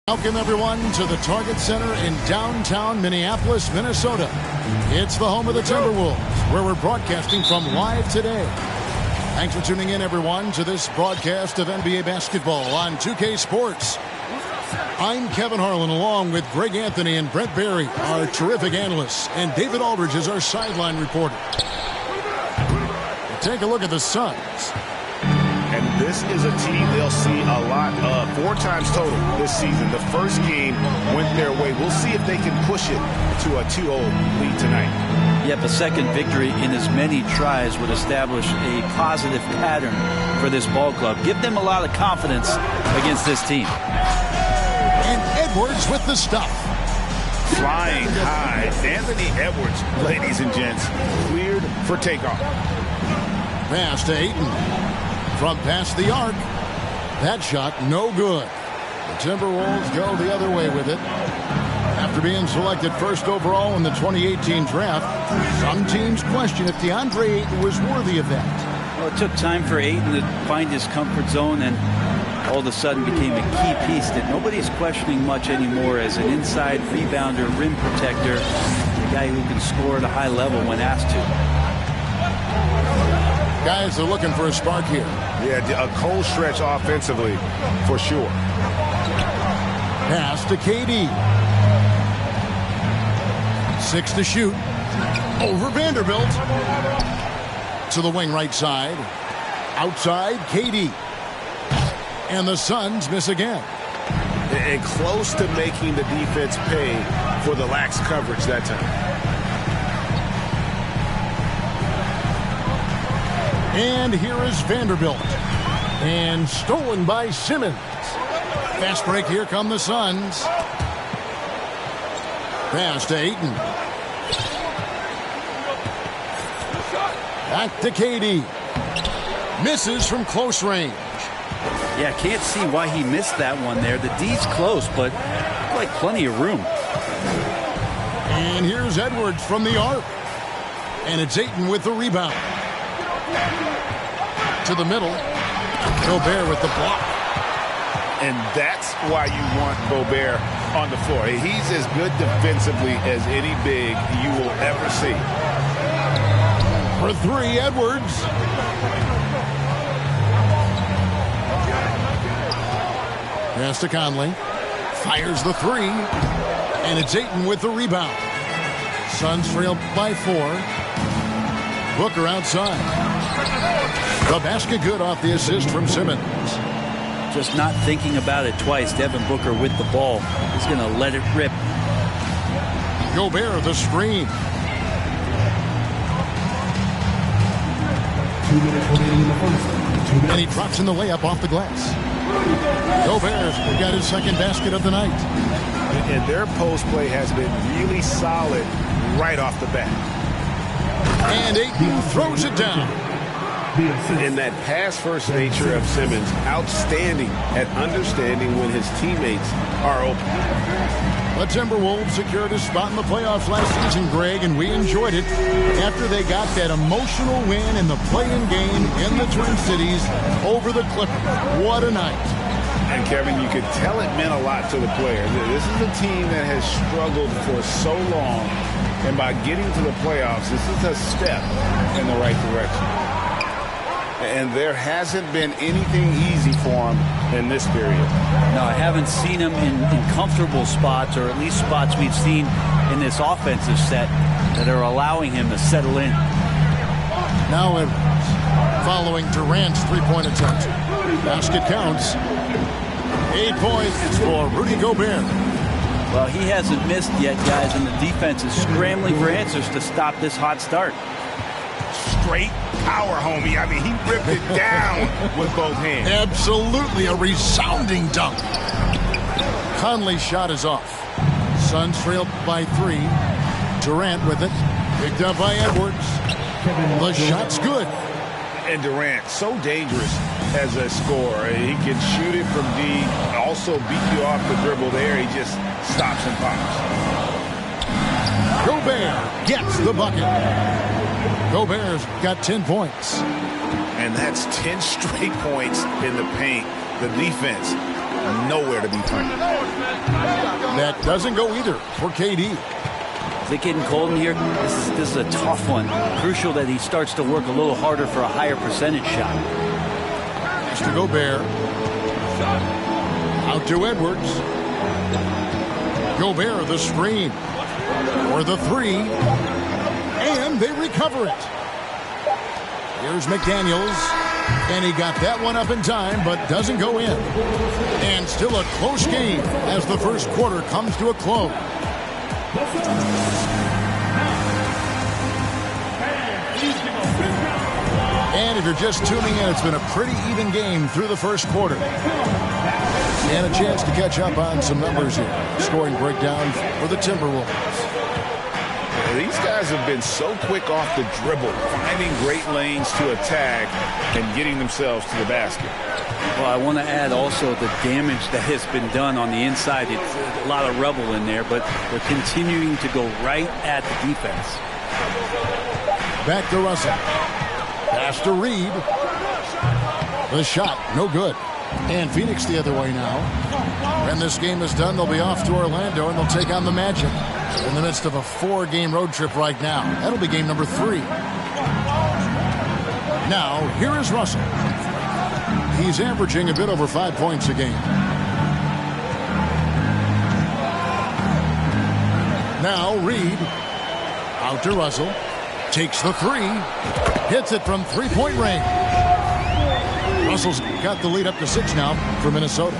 Welcome, everyone, to the Target Center in downtown Minneapolis, Minnesota. It's the home of the Timberwolves, where we're broadcasting from live today. Thanks for tuning in, everyone, to this broadcast of NBA basketball on 2K Sports. I'm Kevin Harlan, along with Greg Anthony and Brent Barry, our terrific analysts, and David Aldridge is our sideline reporter. Take a look at the Suns. And this is a team they'll see a lot of, 4 times total this season. The first game went their way. We'll see if they can push it to a 2-0 lead tonight. Yep, a second victory in as many tries would establish a positive pattern for this ball club. Give them a lot of confidence against this team. And Edwards with the stuff. Flying high. Anthony Edwards, ladies and gents, cleared for takeoff. Pass to Ayton. From past the arc. That shot no good. The Timberwolves go the other way with it. After being selected first overall in the 2018 draft, some teams question if DeAndre Ayton was worthy of that. Well, it took time for Ayton to find his comfort zone and all of a sudden became a key piece that nobody's questioning much anymore as an inside rebounder, rim protector, a guy who can score at a high level when asked to. Guys are looking for a spark here. Yeah, a cold stretch offensively for sure. Pass to KD. 6 to shoot. Over Vanderbilt. To the wing right side. Outside, KD. And the Suns miss again. And close to making the defense pay for the lax coverage that time. And here is Vanderbilt. And stolen by Simmons. Fast break, here come the Suns. Pass to Ayton. Back to KD. Misses from close range. Yeah, can't see why he missed that one there. The D's close, but like plenty of room. And here's Edwards from the arc. And it's Ayton with the rebound. To the middle. Gobert with the block. And that's why you want Gobert on the floor. He's as good defensively as any big you will ever see. For 3, Edwards. Pass to Conley. Fires the 3. And it's Ayton with the rebound. Suns trail by 4. Booker outside. The basket good off the assist from Simmons. Just not thinking about it twice. Devin Booker with the ball. He's going to let it rip. Gobert the screen. 2 minutes remaining in the first. And he drops in the layup off the glass. Gobert's got his second basket of the night. And their post play has been really solid right off the bat. And Ayton throws it down. And that pass-first nature of Simmons, outstanding at understanding when his teammates are open. The Timberwolves secured a spot in the playoffs last season, Greg, and we enjoyed it after they got that emotional win in the play-in game in the Twin Cities over the Clippers. What a night. And, Kevin, you could tell it meant a lot to the players. This is a team that has struggled for so long, and by getting to the playoffs, this is a step in the right direction. And there hasn't been anything easy for him in this period. No, I haven't seen him in comfortable spots, or at least spots we've seen in this offensive set that are allowing him to settle in. Now Edwards following Durant's three-point attempt. Basket counts. 8 points for Rudy Gobert. Well, he hasn't missed yet, guys, and the defense is scrambling for answers to stop this hot start. Straight power, homie. I mean, he ripped it down with both hands. Absolutely a resounding dunk. Conley's shot is off. Suns trailed by 3. Durant with it. Picked up by Edwards. The shot's good. And Durant, so dangerous as a scorer. He can shoot it from deep, also beat you off the dribble there. He just stops and pops. Gobert gets the bucket. Gobert's got 10 points. And that's 10 straight points in the paint. The defense, nowhere to be found. That doesn't go either for KD. Is it getting cold in here? This is a tough one. Crucial that he starts to work a little harder for a higher percentage shot. It's to Gobert. Out to Edwards. Gobert, the screen. For the three. And they recover it. Here's McDaniels. And he got that one up in time, but doesn't go in. And still a close game as the first quarter comes to a close. And if you're just tuning in, it's been a pretty even game through the first quarter. And a chance to catch up on some numbers here. Scoring breakdown for the Timberwolves. These guys have been so quick off the dribble, finding great lanes to attack and getting themselves to the basket. Well, I want to add also the damage that has been done on the inside. It's a lot of rubble in there, but they're continuing to go right at the defense. Back to Russell. Pass to Reed. The shot, no good. And Phoenix the other way now. When this game is done, they'll be off to Orlando, and they'll take on the Magic. In the midst of a 4-game road trip right now. That'll be game number 3. Now, here is Russell. He's averaging a bit over 5 points a game. Now, Reed. Out to Russell. Takes the 3. Hits it from three-point range. Russell's got the lead up to 6 now for Minnesota.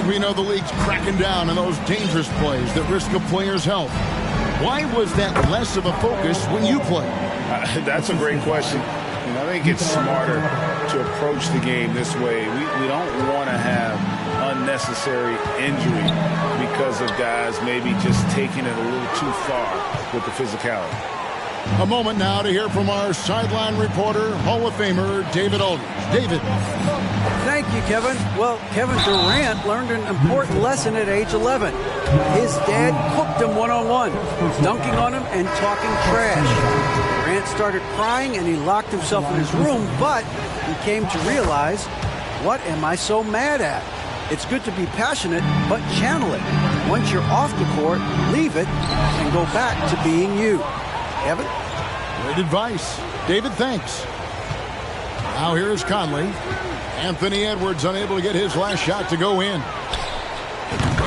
We know the league's cracking down on those dangerous plays that risk a player's health. Why was that less of a focus when you play? That's a great question. And I think it's smarter to approach the game this way. We don't want to have unnecessary injury because of guys maybe just taking it a little too far with the physicality. A moment now to hear from our sideline reporter, Hall of Famer David Aldridge. David. Thank you, Kevin. Well, Kevin Durant learned an important lesson at age 11. His dad cooked him one-on-one, dunking on him and talking trash. Durant started crying and he locked himself in his room, but he came to realize, what am I so mad at? It's good to be passionate, but channel it. Once you're off the court, leave it and go back to being you. Kevin? Great advice. David, thanks. Now here's Conley. Anthony Edwards unable to get his last shot to go in.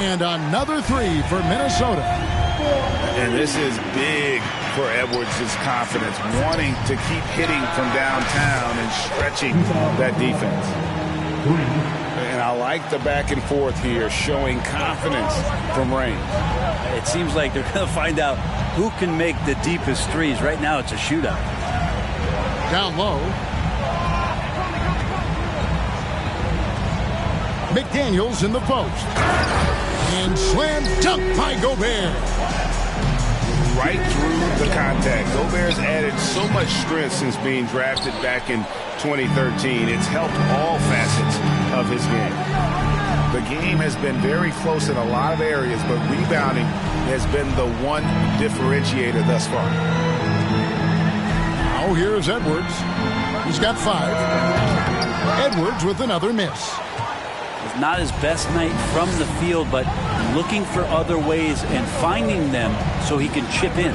And another 3 for Minnesota. And this is big for Edwards' confidence, wanting to keep hitting from downtown and stretching that defense. And I like the back and forth here, showing confidence from range. It seems like they're going to find out who can make the deepest threes. Right now it's a shootout. Down low. McDaniels in the post. And slam dunk by Gobert. Right through the contact. Gobert's added so much strength since being drafted back in 2013. It's helped all facets of his game. The game has been very close in a lot of areas, but rebounding has been the one differentiator thus far. Now here's Edwards. He's got 5. Edwards with another miss. Not his best night from the field, but looking for other ways and finding them so he can chip in.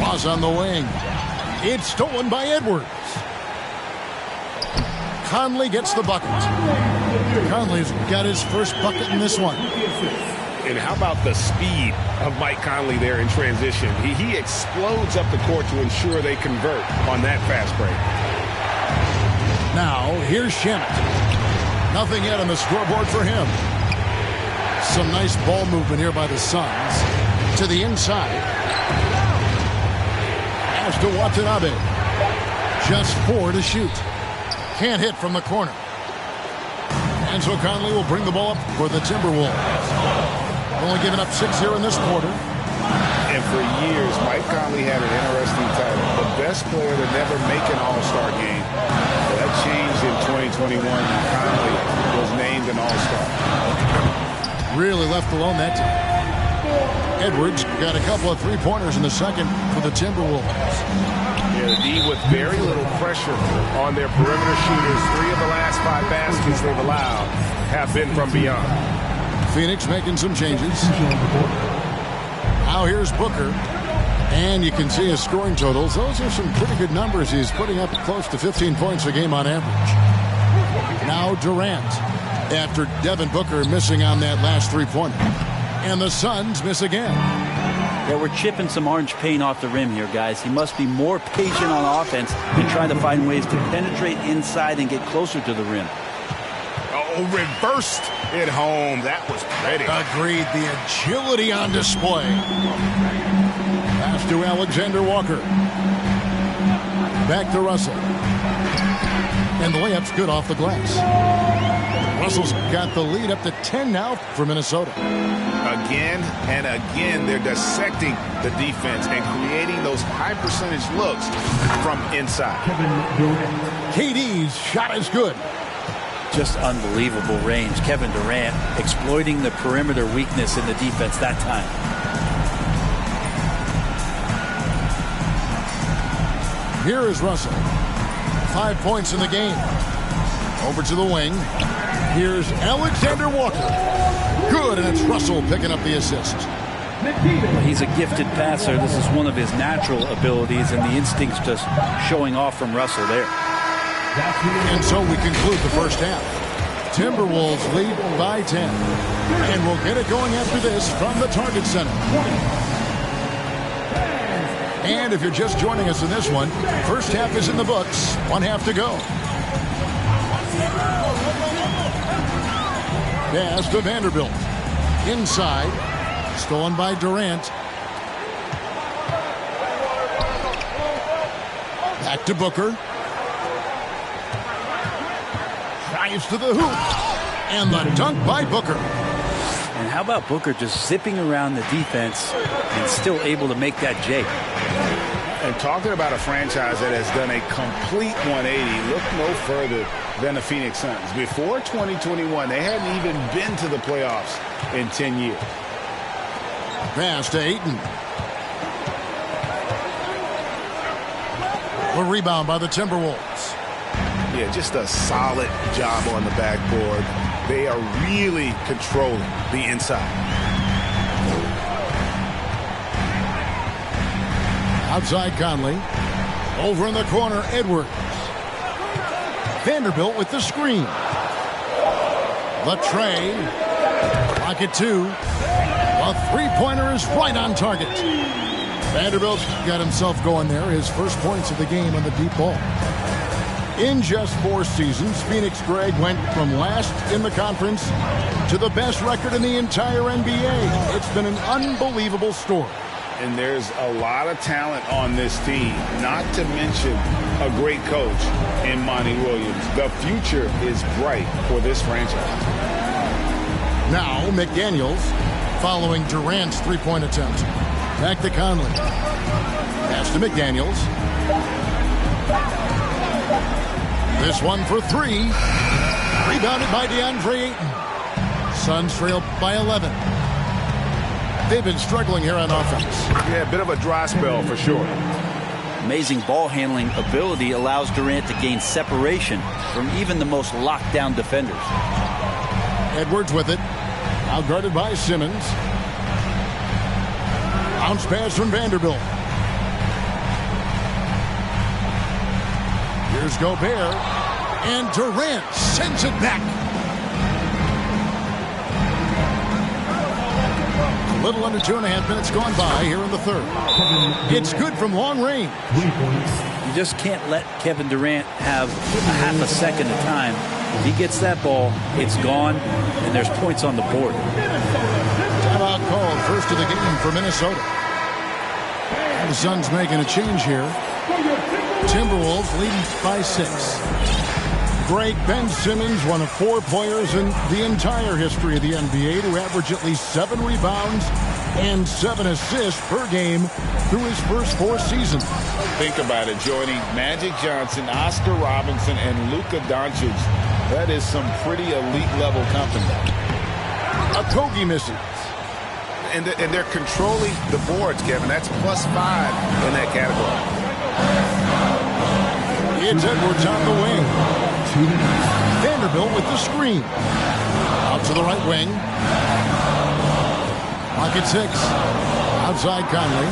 Was on the wing. It's stolen by Edwards. Conley gets the bucket. Conley's got his first bucket in this one. And how about the speed of Mike Conley there in transition? He explodes up the court to ensure they convert on that fast break. Now, here's Shamet. Nothing yet on the scoreboard for him. Some nice ball movement here by the Suns. To the inside. Pass to Watanabe. Just 4 to shoot. Can't hit from the corner. And so Conley will bring the ball up for the Timberwolves. Only giving up 6 here in this quarter. And for years, Mike Conley had an interesting title. The best player to never make an All-Star game. That changed in 2021 when Conley was named an All-Star. Really left alone that time. Edwards Got a couple of three-pointers in the second for the Timberwolves. Yeah, the D with very little pressure on their perimeter shooters. 3 of the last 5 baskets they've allowed have been from beyond. Phoenix making some changes. Now here's Booker. And you can see his scoring totals. Those are some pretty good numbers. He's putting up close to 15 points a game on average. Now Durant, after Devin Booker missing on that last three-pointer. And the Suns miss again. Yeah, we're chipping some orange paint off the rim here, guys. He must be more patient on offense and trying to find ways to penetrate inside and get closer to the rim. Oh, reversed it home. That was pretty. Agreed. The agility on display. Pass to Alexander Walker. Back to Russell. And the layup's good off the glass. Russell's got the lead up to 10 now for Minnesota. Again and again, they're dissecting the defense and creating those high-percentage looks from inside. KD's shot is good. Just unbelievable range. Kevin Durant exploiting the perimeter weakness in the defense that time. Here is Russell. 5 points in the game. Over to the wing. Here's Alexander Walker. Good, and it's Russell picking up the assist. He's a gifted passer. This is one of his natural abilities, and the instincts just showing off from Russell there. And so we conclude the first half. Timberwolves lead by 10. And we'll get it going after this from the Target Center. And if you're just joining us in this one, first half is in the books. 1 half to go. Pass to Vanderbilt. Inside. Stolen by Durant. Back to Booker. Drives to the hoop. And the dunk by Booker. And how about Booker just zipping around the defense and still able to make that J? And talking about a franchise that has done a complete 180, look no further than the Phoenix Suns. Before 2021, they hadn't even been to the playoffs in 10 years. Pass to Ayton. A rebound by the Timberwolves. Yeah, just a solid job on the backboard. They are really controlling the inside. Outside Conley. Over in the corner, Edwards. Vanderbilt with the screen. Latrey. Pocket 2. A three-pointer is right on target. Vanderbilt's got himself going there. His first points of the game on the deep ball. In just 4 seasons, Phoenix, Greg, went from last in the conference to the best record in the entire NBA. It's been an unbelievable story. And there's a lot of talent on this team, not to mention a great coach in Monty Williams. The future is bright for this franchise. Now, McDaniels following Durant's three-point attempt. Back to Conley. Pass to McDaniels. This one for 3. Rebounded by DeAndre Ayton. Suns trail by 11. They've been struggling here on offense. Yeah, a bit of a dry spell for sure. Amazing ball handling ability allows Durant to gain separation from even the most locked down defenders. Edwards with it. Out guarded by Simmons. Bounce pass from Vanderbilt. Here's Gobert. And Durant sends it back. A little under 2.5 minutes gone by here in the third. It's good from long range. You just can't let Kevin Durant have a half a second of time. If he gets that ball, it's gone, and there's points on the board. Timeout called, first of the game for Minnesota. The Suns making a change here. Timberwolves leading by 6. Greg, Ben Simmons, one of 4 players in the entire history of the NBA to average at least 7 rebounds and 7 assists per game through his first 4 seasons. Think about it, joining Magic Johnson, Oscar Robinson, and Luka Doncic. That is some pretty elite level company. Okogie misses. And they're controlling the boards, Kevin. That's +5 in that category. It's Edwards on the wing. Vanderbilt with the screen. Out to the right wing. Pocket 6. Outside Conley.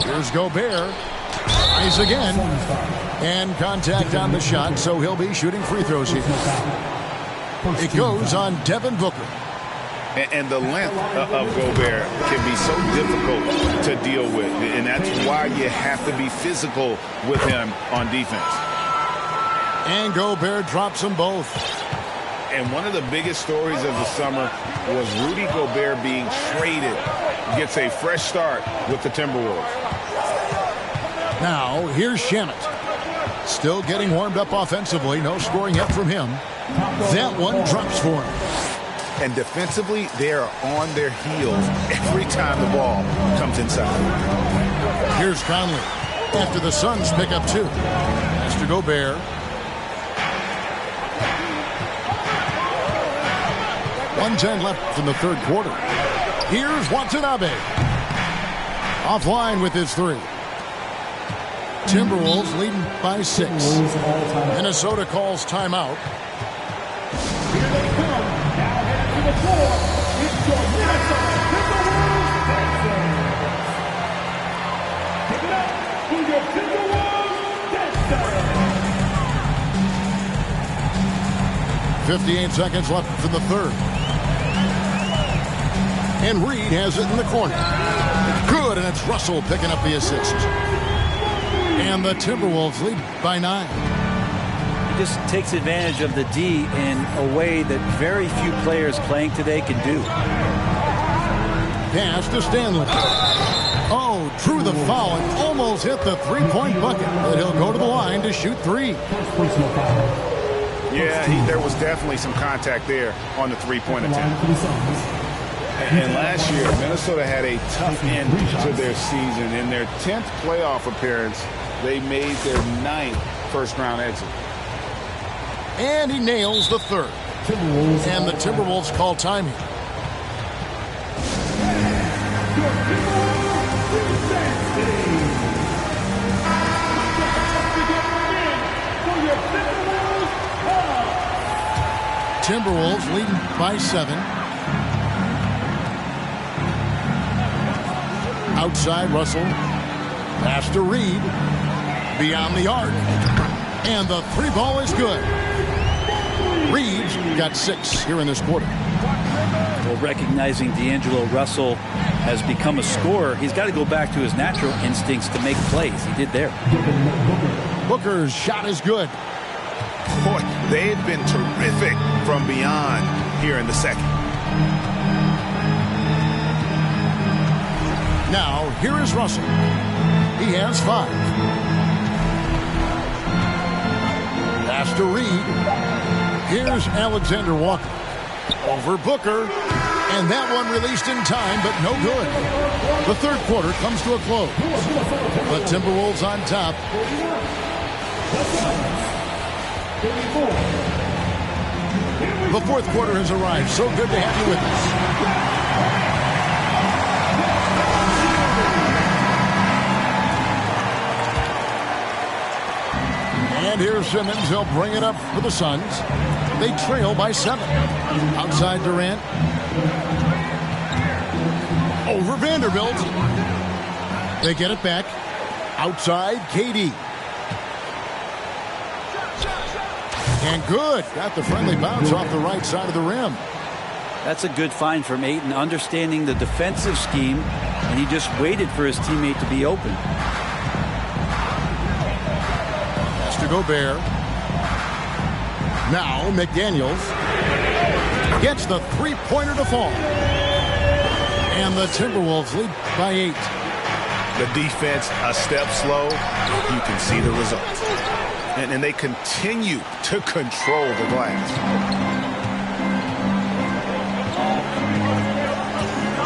Here's Gobert. Eyes again. And contact on the shot, so he'll be shooting free throws here. It goes on Devin Booker. And the length of Gobert can be so difficult to deal with. And that's why you have to be physical with him on defense. And Gobert drops them both. And one of the biggest stories of the summer was Rudy Gobert being traded. Gets a fresh start with the Timberwolves. Now, here's Shamet. Still getting warmed up offensively. No scoring yet from him. That one drops for him. And defensively, they are on their heels every time the ball comes inside. Here's Conley. After the Suns pick up 2. Mr. Gobert. .110 left in the third quarter. Here's Watanabe. Offline with his 3. Timberwolves leading by 6. Minnesota calls timeout. Here they come. Now headed to the floor. It's your Minnesota Timberwolves dancers. Give it up to your Timberwolves dancers. 58 seconds left in the third. And Reed has it in the corner. Good, and it's Russell picking up the assist. And the Timberwolves lead by 9. He just takes advantage of the D in a way that very few players playing today can do. Pass to Stanley. Oh, drew the foul and almost hit the three-point bucket. But he'll go to the line to shoot 3. Yeah, there was definitely some contact there on the three-point attempt. And last year, Minnesota had a tough end to their season. In their 10th playoff appearance, they made their 9th first-round exit. And he nails the third. And the Timberwolves call time here. Timberwolves leading by 7. Outside Russell. Pass to Reed. Beyond the arc. And the 3 ball is good. Reed's got 6 here in this quarter. Well, recognizing D'Angelo Russell has become a scorer, he's got to go back to his natural instincts to make plays. He did there. Booker's shot is good. Boy, they've been terrific from beyond here in the second. Now, here is Russell. He has 5. Pass to Reed. Here's Alexander Walker. Over Booker. And that one released in time, but no good. The third quarter comes to a close. The Timberwolves on top. The fourth quarter has arrived. So good to have you with us. And here's Simmons. He'll bring it up for the Suns. They trail by 7. Outside Durant. Over Vanderbilt. They get it back. Outside KD. And good. Got the friendly bounce off the right side of the rim. That's a good find from Ayton, understanding the defensive scheme, and he just waited for his teammate to be open. To Gobert. Now McDaniels gets the three-pointer to fall. And the Timberwolves lead by 8. The defense a step slow. You can see the results. And they continue to control the glass.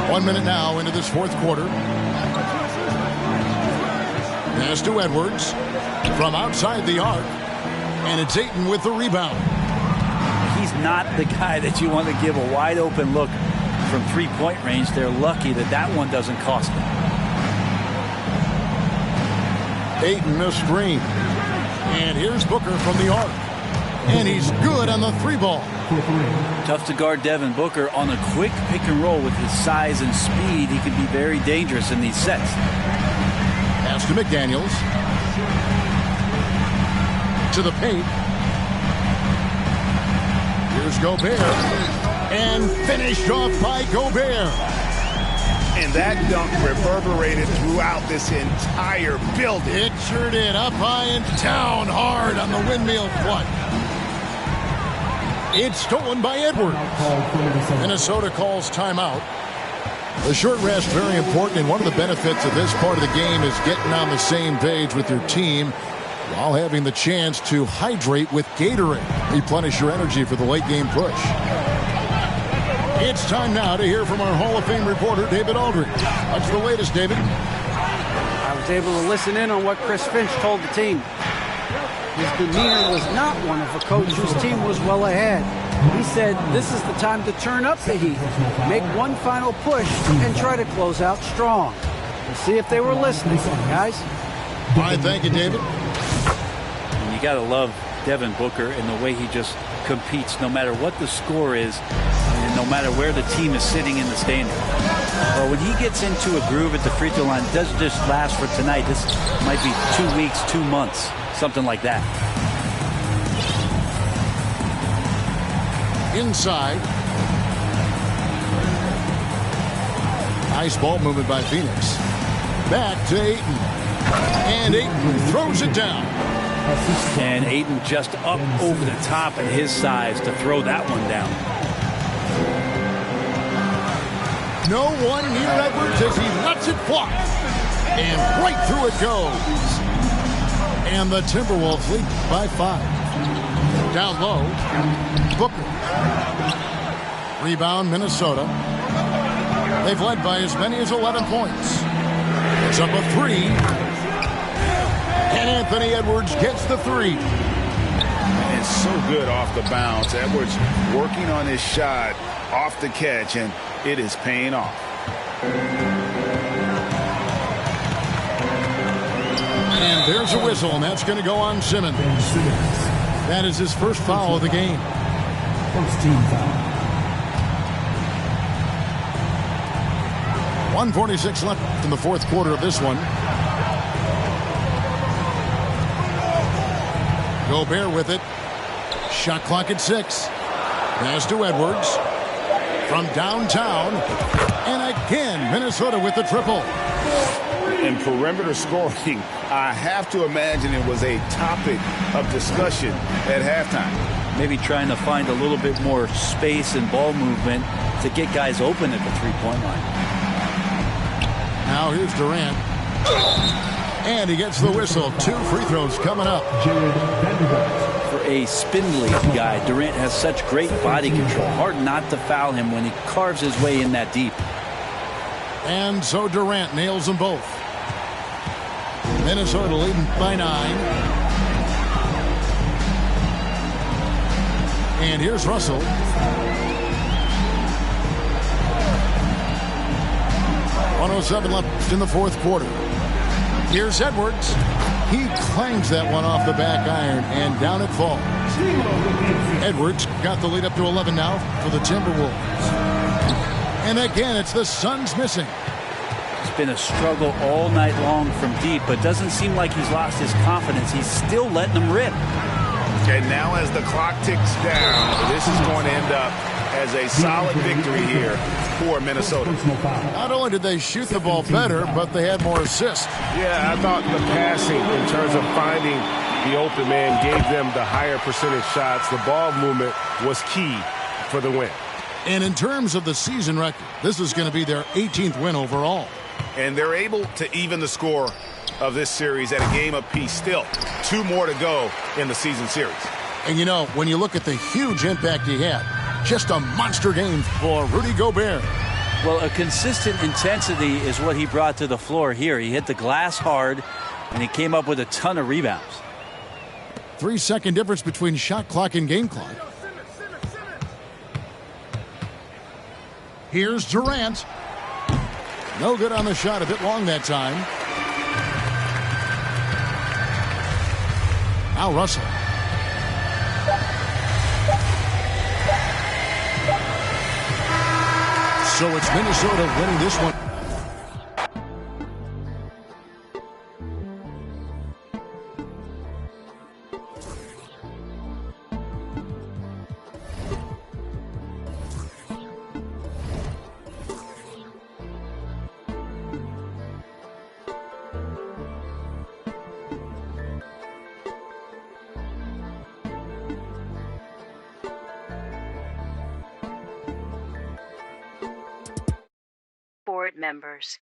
1 minute now into this fourth quarter. Pass to Edwards from outside the arc. And it's Ayton with the rebound. He's not the guy that you want to give a wide open look from three-point range. They're lucky that that one doesn't cost them. Ayton a screen. And here's Booker from the arc. And he's good on the three ball. Tough to guard Devin Booker on a quick pick and roll with his size and speed. He can be very dangerous in these sets. Pass to McDaniels. To the paint. Here's Gobert. And finished off by Gobert. And that dunk reverberated throughout this entire building. It sure did. Up high and down hard on the windmill front. It's stolen by Edwards. Minnesota calls timeout. The short rest very important, and one of the benefits of this part of the game is getting on the same page with your team while having the chance to hydrate with Gatorade. Replenish your energy for the late game push. It's time now to hear from our Hall of Fame reporter, David Aldridge. What's the latest, David? I was able to listen in on what Chris Finch told the team. His demeanor was not one of a coach whose team was well ahead. He said this is the time to turn up the heat, make one final push, and try to close out strong. We'll see if they were listening, guys. All right, thank you, David. And you got to love Devin Booker and the way he just competes no matter what the score is and no matter where the team is sitting in the standings. Or when he gets into a groove at the free throw line, it doesn't just last for tonight. This might be 2 weeks, 2 months, something like that. Inside. Nice ball movement by Phoenix. Back to Ayton. And Ayton throws it down. And Ayton just up over the top at his size to throw that one down. No one near Edwards as he lets it fly. And right through it goes. And the Timberwolves lead by 5. Down low. Booker. Rebound, Minnesota. They've led by as many as 11 points. It's up a 3. And Anthony Edwards gets the 3. And it's so good off the bounce. Edwards working on his shot off the catch, and it is paying off. And there's a whistle, and that's going to go on Simmons. That is his first foul of the game. First team foul. 1:46 left in the fourth quarter of this one. Gobert with it. Shot clock at 6. Pass to Edwards. From downtown. And again, Minnesota with the triple. In perimeter scoring, I have to imagine it was a topic of discussion at halftime. Maybe trying to find a little bit more space and ball movement to get guys open at the three-point line. Now here's Durant. And he gets the whistle. 2 free throws coming up. For a spindly guy, Durant has such great body control. Hard not to foul him when he carves his way in that deep. And so Durant nails them both. Minnesota leading by 9. And here's Russell. .107 left in the fourth quarter. Here's Edwards. He clangs that one off the back iron, and down it falls. Edwards got the lead up to 11 now for the Timberwolves. And again, it's the Suns missing. It's been a struggle all night long from deep, but doesn't seem like he's lost his confidence. He's still letting them rip. And now as the clock ticks down, this is going to end up as a solid victory here for Minnesota. Not only did they shoot the ball better, but they had more assists. Yeah, I thought the passing in terms of finding the open man gave them the higher percentage shots. The ball movement was key for the win. And in terms of the season record, this is going to be their 18th win overall. And they're able to even the score of this series at a game apiece. Still 2 more to go in the season series. And you know, when you look at the huge impact he had, just a monster game for Rudy Gobert. Well, a consistent intensity is what he brought to the floor here. He hit the glass hard, and he came up with a ton of rebounds. 3-second difference between shot clock and game clock. Here's Durant. No good on the shot. A bit long that time. Now Russell. So it's Minnesota winning this one. Board members.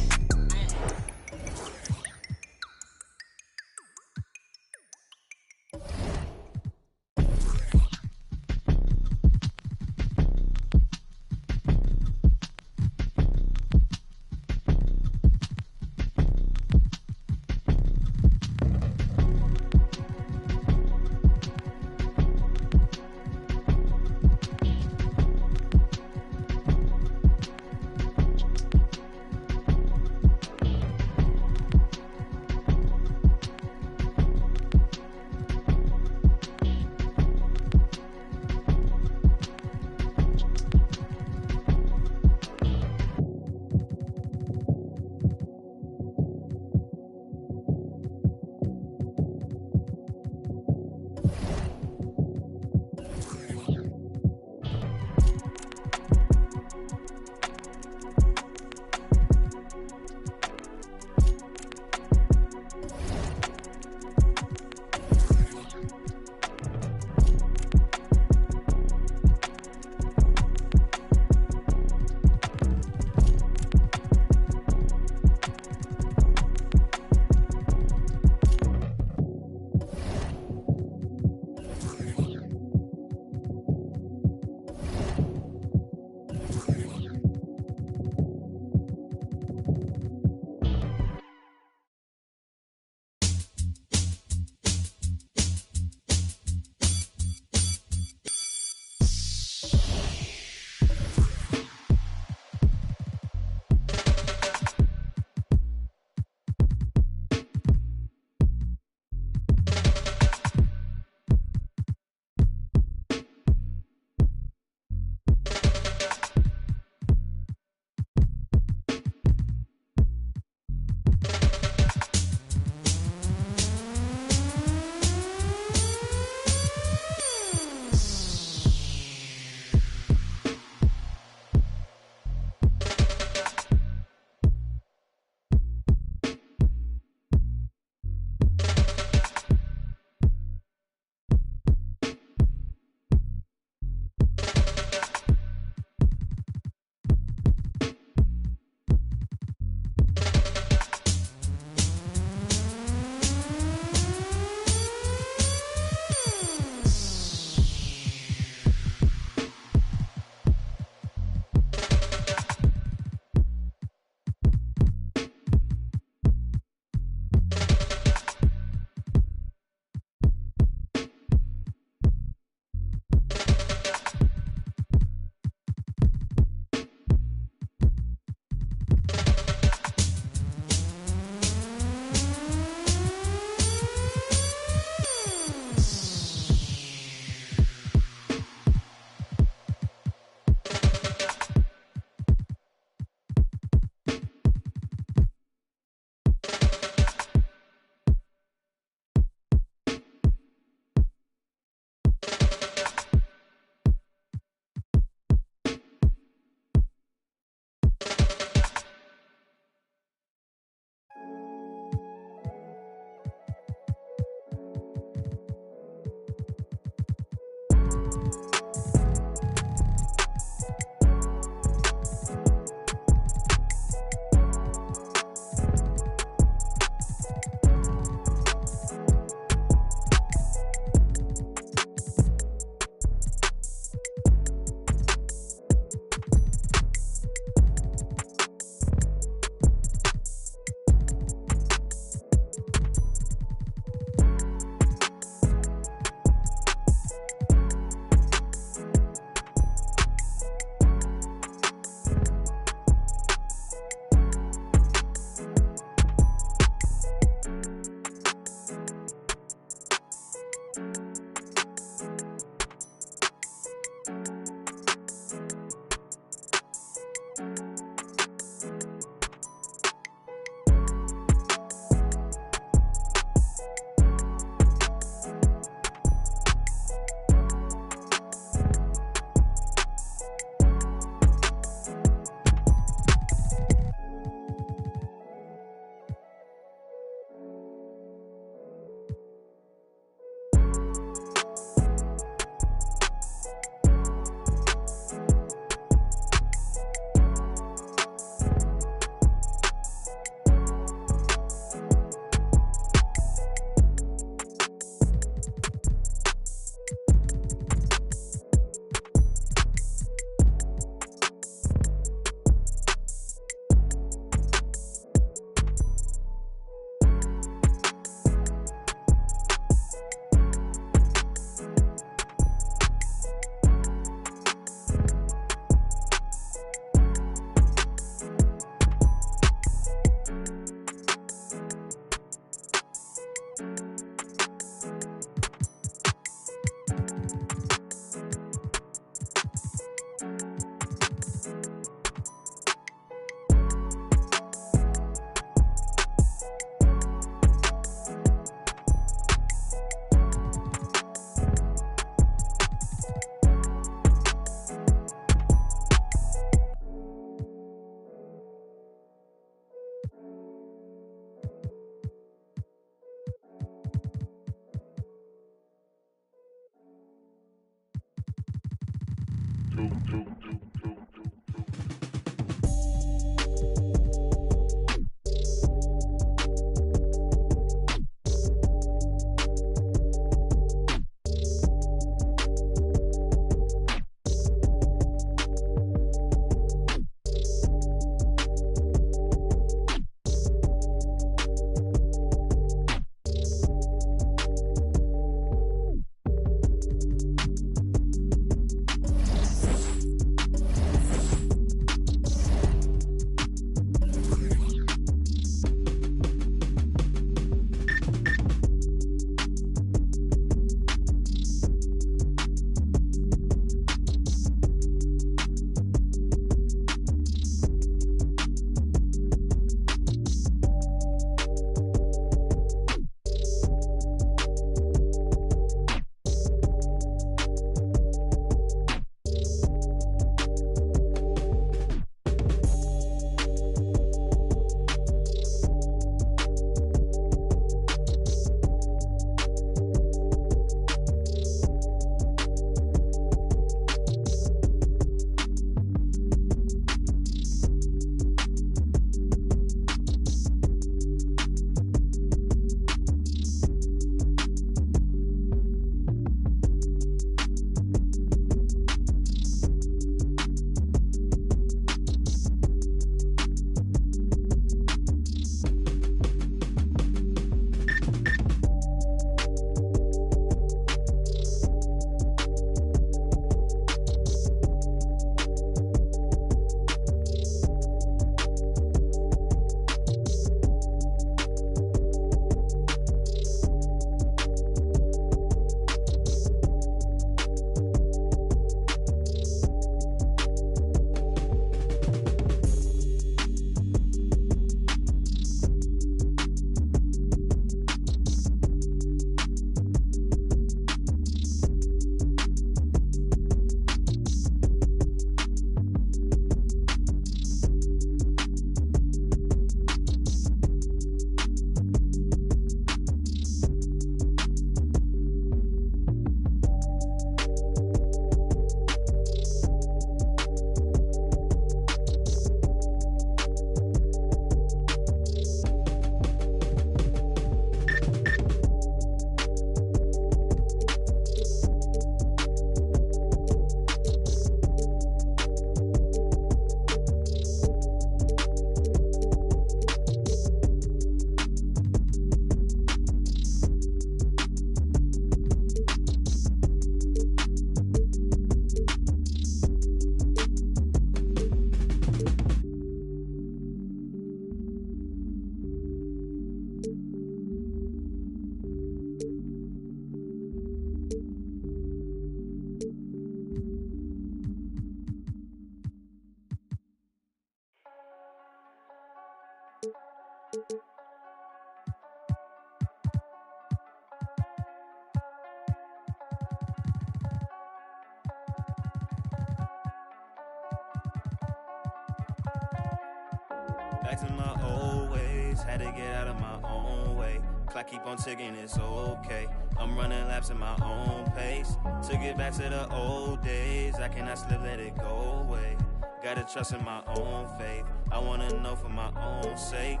Back to my old ways, had to get out of my own way. Clock keep on ticking, it's okay. I'm running laps at my own pace. To get back to the old days, I cannot slip, let it go away. Gotta trust in my own faith. I wanna know for my own sake.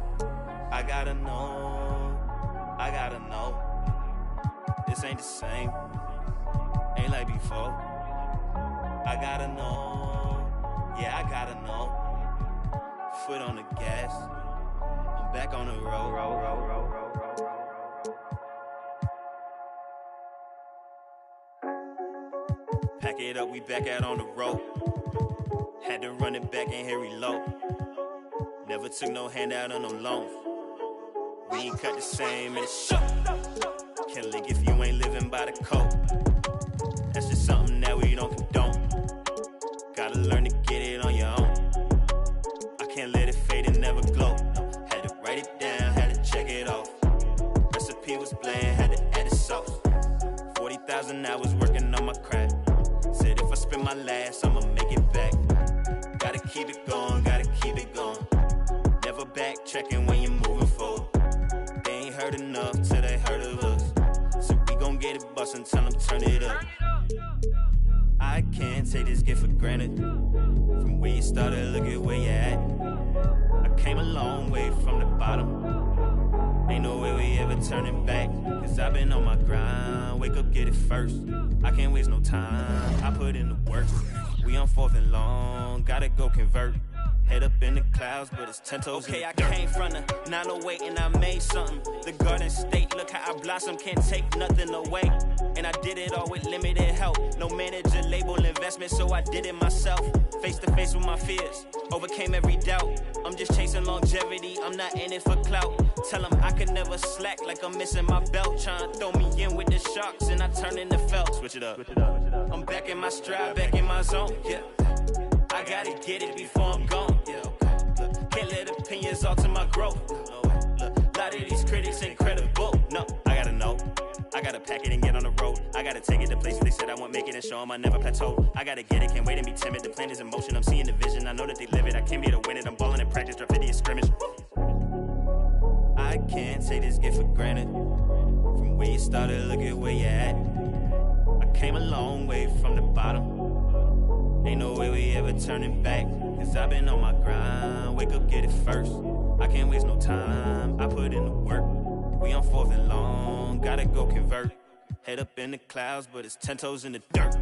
I gotta know. This ain't the same, ain't like before. I gotta know, yeah, I gotta know. Foot on the gas, I'm back on the road. Pack it up, we back out on the road. Had to run it back and here reload. Never took no handout on no loans. We ain't cut the same in the show. Can't lick if you ain't living by the code. That's just something that we don't condone. Gotta learn to get it on your own. I can't let it fade and never glow. Had to write it down, had to check it off. Recipe was bland, had to add the sauce. 40,000 hours working on my craft. Said if I spend my last, I'ma make it back. Gotta keep it going, Never backtracking when you're moving forward. They ain't heard enough till they heard of us. So we gon' get it bustin', tell them turn it up. I can't take this gift for granted. From where you started, look at where you at. I came a long way from the bottom. Ain't no way we ever turning back. Cause I've been on my grind. Wake up, get it first. I can't waste no time. I put in the work. We on 4th and long. Gotta go convert. Head up in the clouds, but it's 10 toes. Okay, I came from the 908 and I made something. The Garden State, look how I blossom, can't take nothing away. And I did it all with limited help. No manager, label, investment, so I did it myself. Face to face with my fears, overcame every doubt. I'm just chasing longevity, I'm not in it for clout. Tell them I could never slack like I'm missing my belt. Trying to throw me in with the Sharks and I turn into felt. Switch it up. I'm back in my stride, back in my zone, yeah. I gotta get it before I'm gone. Yeah, okay. Look, can't let opinions alter my growth. No way. Look, a lot of these critics incredible. No, I gotta know. I gotta pack it and get on the road. I gotta take it to places they said I won't make it and show them I never plateau. I gotta get it, can't wait and be timid. The plan is in motion, I'm seeing the vision. I know that they live it. I came here to win it. I'm balling in practice, drop 50 scrimmage. I can't take this gift for granted. From where you started, look at where you at. I came a long way from the bottom. Ain't no way we ever turning back. Cause I've been on my grind. Wake up, get it first. I can't waste no time. I put in the work. We on 4th and long. Gotta go convert. Head up in the clouds, but it's 10 toes in the dirt.